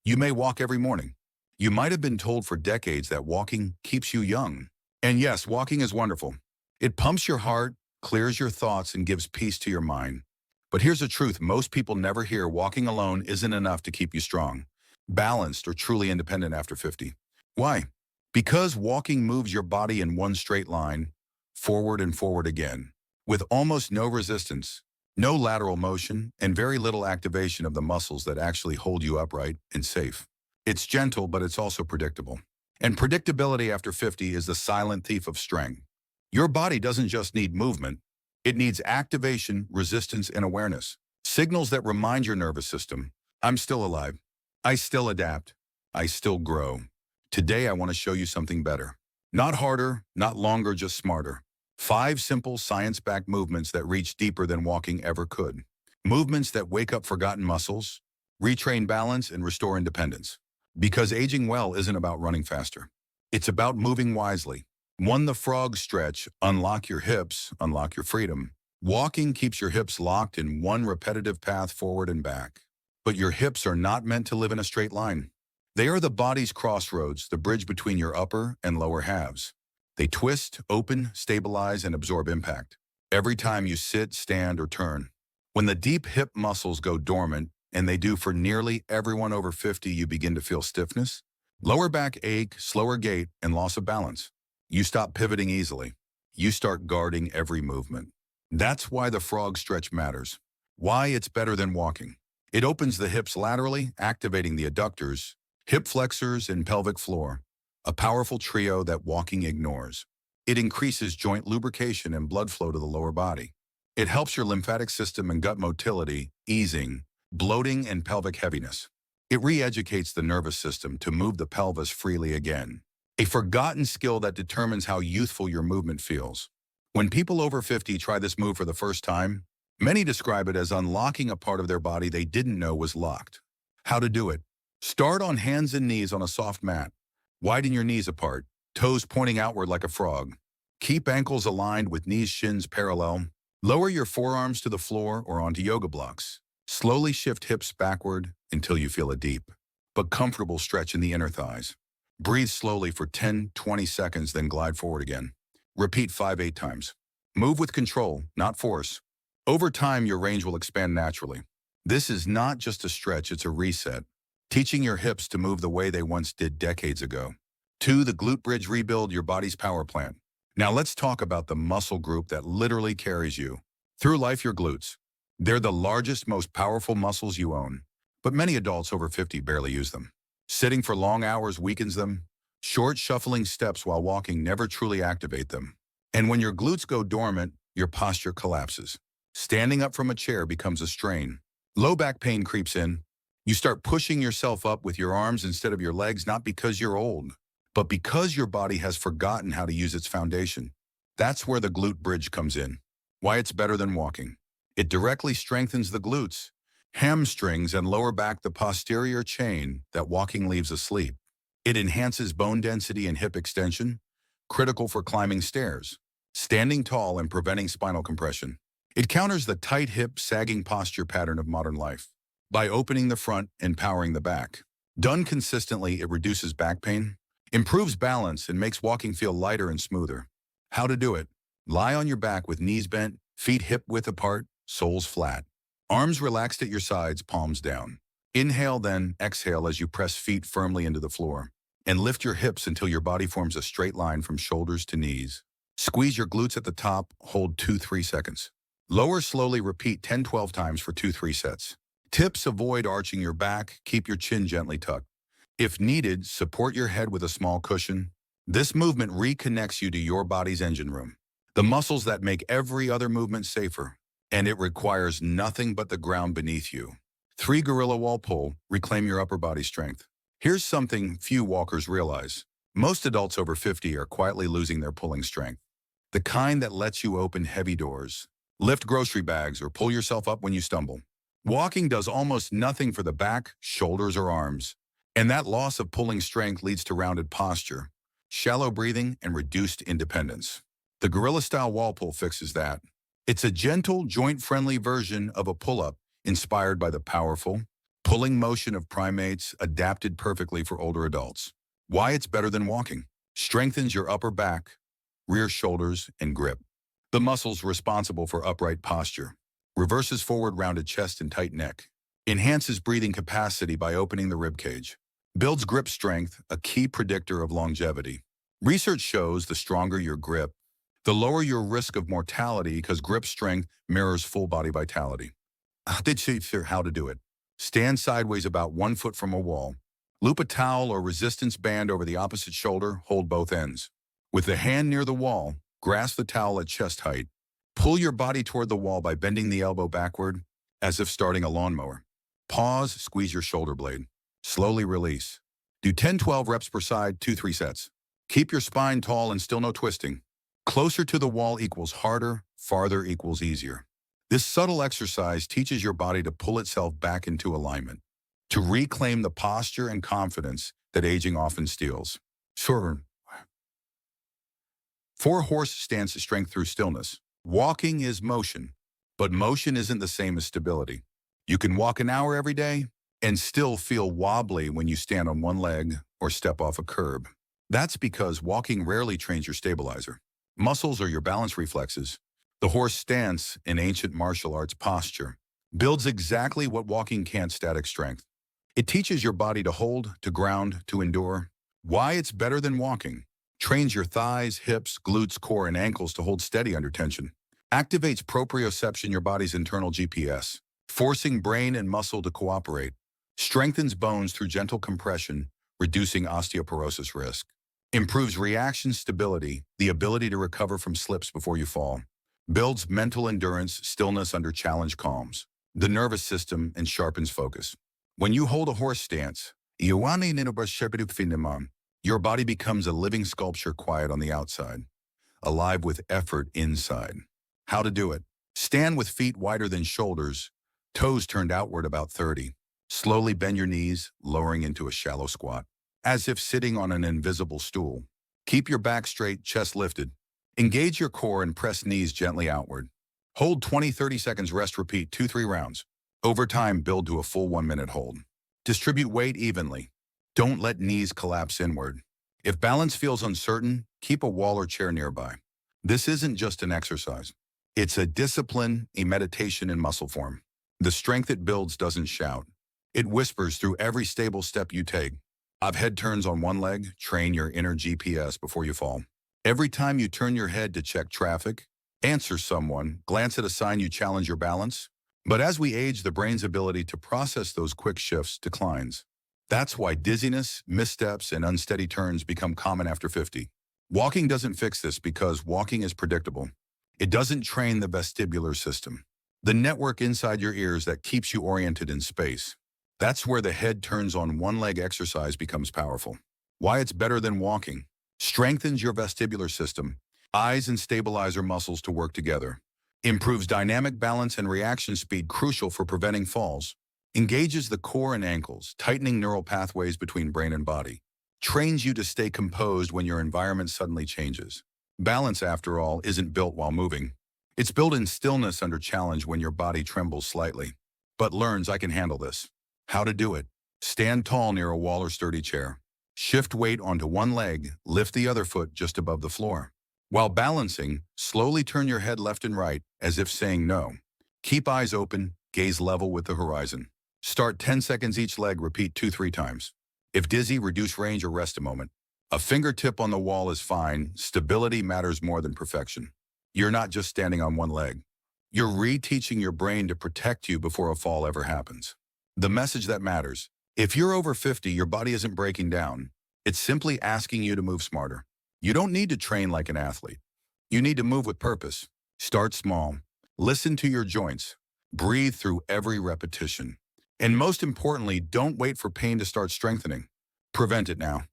You may walk every morning. You might have been told for decades that walking keeps you young. And yes, walking is wonderful. It pumps your heart, clears your thoughts, and gives peace to your mind. But here's the truth most people never hear: walking alone isn't enough to keep you strong, balanced, or truly independent after 50. Why? Because walking moves your body in one straight line, forward and forward again, with almost no resistance, no lateral motion, and very little activation of the muscles that actually hold you upright and safe. It's gentle, but it's also predictable. And predictability after 50 is the silent thief of strength. Your body doesn't just need movement, it needs activation, resistance, and awareness. Signals that remind your nervous system, I'm still alive. I still adapt. I still grow. Today, I want to show you something better. Not harder, not longer, just smarter. 5 simple science-backed movements that reach deeper than walking ever could. Movements that wake up forgotten muscles, retrain balance, and restore independence. Because aging well isn't about running faster. It's about moving wisely. 1. The frog stretch. Unlock your hips, unlock your freedom. Walking keeps your hips locked in one repetitive path forward and back. But your hips are not meant to live in a straight line. They are the body's crossroads, the bridge between your upper and lower halves. They twist, open, stabilize, and absorb impact every time you sit, stand, or turn. When the deep hip muscles go dormant, and they do for nearly everyone over 50, you begin to feel stiffness, lower back ache, slower gait, and loss of balance. You stop pivoting easily. You start guarding every movement. That's why the frog stretch matters. Why it's better than walking. It opens the hips laterally, activating the adductors, hip flexors, and pelvic floor, a powerful trio that walking ignores. It increases joint lubrication and blood flow to the lower body. It helps your lymphatic system and gut motility, easing bloating and pelvic heaviness. It re-educates the nervous system to move the pelvis freely again, a forgotten skill that determines how youthful your movement feels. When people over 50 try this move for the first time, many describe it as unlocking a part of their body they didn't know was locked. How to do it? Start on hands and knees on a soft mat. Widen your knees apart, toes pointing outward like a frog. Keep ankles aligned with knees, shins parallel. Lower your forearms to the floor or onto yoga blocks. Slowly shift hips backward until you feel a deep, but comfortable stretch in the inner thighs. Breathe slowly for 10-20 seconds, then glide forward again. Repeat 5-8 times. Move with control, not force. Over time, your range will expand naturally. This is not just a stretch, it's a reset, teaching your hips to move the way they once did decades ago. 2. The glute bridge rebuild, your body's power plant. Now let's talk about the muscle group that literally carries you through life, your glutes. They're the largest, most powerful muscles you own, but many adults over 50 barely use them. Sitting for long hours weakens them. Short, shuffling steps while walking never truly activate them. And when your glutes go dormant, your posture collapses. Standing up from a chair becomes a strain. Low back pain creeps in. You start pushing yourself up with your arms instead of your legs, not because you're old, but because your body has forgotten how to use its foundation. That's where the glute bridge comes in. Why it's better than walking. It directly strengthens the glutes, hamstrings, and lower back, the posterior chain that walking leaves asleep. It enhances bone density and hip extension, critical for climbing stairs, standing tall, and preventing spinal compression. It counters the tight hip, sagging posture pattern of modern life by opening the front and powering the back. Done consistently, it reduces back pain, improves balance, and makes walking feel lighter and smoother. How to do it? Lie on your back with knees bent, feet hip-width apart, soles flat. Arms relaxed at your sides, palms down. Inhale, then exhale as you press feet firmly into the floor. And lift your hips until your body forms a straight line from shoulders to knees. Squeeze your glutes at the top, hold 2-3 seconds. Lower slowly, repeat 10-12 times for 2-3 sets. Tips: avoid arching your back, keep your chin gently tucked. If needed, support your head with a small cushion. This movement reconnects you to your body's engine room, the muscles that make every other movement safer. And it requires nothing but the ground beneath you. 3. Gorilla wall pull, reclaim your upper body strength. Here's something few walkers realize. Most adults over 50 are quietly losing their pulling strength. The kind that lets you open heavy doors, lift grocery bags, or pull yourself up when you stumble. Walking does almost nothing for the back, shoulders, or arms. And that loss of pulling strength leads to rounded posture, shallow breathing, and reduced independence. The gorilla-style wall pull fixes that. It's a gentle, joint-friendly version of a pull-up inspired by the powerful, pulling motion of primates adapted perfectly for older adults. Why it's better than walking. Strengthens your upper back, rear shoulders, and grip. The muscles responsible for upright posture. Reverses forward rounded chest and tight neck. Enhances breathing capacity by opening the rib cage. Builds grip strength, a key predictor of longevity. Research shows the stronger your grip, the lower your risk of mortality because grip strength mirrors full body vitality. How to do it. Stand sideways about 1 foot from a wall. Loop a towel or resistance band over the opposite shoulder, hold both ends. With the hand near the wall, grasp the towel at chest height. Pull your body toward the wall by bending the elbow backward, as if starting a lawnmower. Pause, squeeze your shoulder blade. Slowly release. Do 10-12 reps per side, 2-3 sets. Keep your spine tall and still no twisting. Closer to the wall equals harder, farther equals easier. This subtle exercise teaches your body to pull itself back into alignment, to reclaim the posture and confidence that aging often steals. Sure. 4 horse stance strength through stillness. Walking is motion, but motion isn't the same as stability. You can walk an hour every day and still feel wobbly when you stand on one leg or step off a curb. That's because walking rarely trains your stabilizer. Muscles are your balance reflexes. The horse stance, in ancient martial arts posture, builds exactly what walking can't: static strength. It teaches your body to hold, to ground, to endure. Why it's better than walking. Trains your thighs, hips, glutes, core, and ankles to hold steady under tension. Activates proprioception, your body's internal GPS, forcing brain and muscle to cooperate. Strengthens bones through gentle compression, reducing osteoporosis risk. Improves reaction stability, the ability to recover from slips before you fall. Builds mental endurance, stillness under challenge calms the nervous system and sharpens focus. When you hold a horse stance, your body becomes a living sculpture, quiet on the outside, alive with effort inside. How to do it. Stand with feet wider than shoulders, toes turned outward about 30. Slowly bend your knees, lowering into a shallow squat, as if sitting on an invisible stool. Keep your back straight, chest lifted. Engage your core and press knees gently outward. Hold 20-30 seconds, rest, repeat 2-3 rounds. Over time, build to a full 1-minute hold. Distribute weight evenly. Don't let knees collapse inward. If balance feels uncertain, keep a wall or chair nearby. This isn't just an exercise. It's a discipline, a meditation in muscle form. The strength it builds doesn't shout. It whispers through every stable step you take. Head turns on one leg, train your inner GPS before you fall. Every time you turn your head to check traffic, answer someone, glance at a sign, you challenge your balance. But as we age, the brain's ability to process those quick shifts declines. That's why dizziness, missteps, and unsteady turns become common after 50. Walking doesn't fix this because walking is predictable. It doesn't train the vestibular system, the network inside your ears that keeps you oriented in space. That's where the head turns on one leg exercise becomes powerful. Why it's better than walking. Strengthens your vestibular system, eyes and stabilizer muscles to work together. Improves dynamic balance and reaction speed, crucial for preventing falls. Engages the core and ankles, tightening neural pathways between brain and body. Trains you to stay composed when your environment suddenly changes. Balance, after all, isn't built while moving. It's built in stillness under challenge when your body trembles slightly, but learns, I can handle this. How to do it. Stand tall near a wall or sturdy chair. Shift weight onto one leg, lift the other foot just above the floor. While balancing, slowly turn your head left and right, as if saying no. Keep eyes open, gaze level with the horizon. Start 10 seconds each leg, repeat 2-3 times. If dizzy, reduce range or rest a moment. A fingertip on the wall is fine. Stability matters more than perfection. You're not just standing on one leg. You're reteaching your brain to protect you before a fall ever happens. The message that matters. If you're over 50, your body isn't breaking down. It's simply asking you to move smarter. You don't need to train like an athlete. You need to move with purpose. Start small. Listen to your joints. Breathe through every repetition. And most importantly, don't wait for pain to start strengthening. Prevent it now.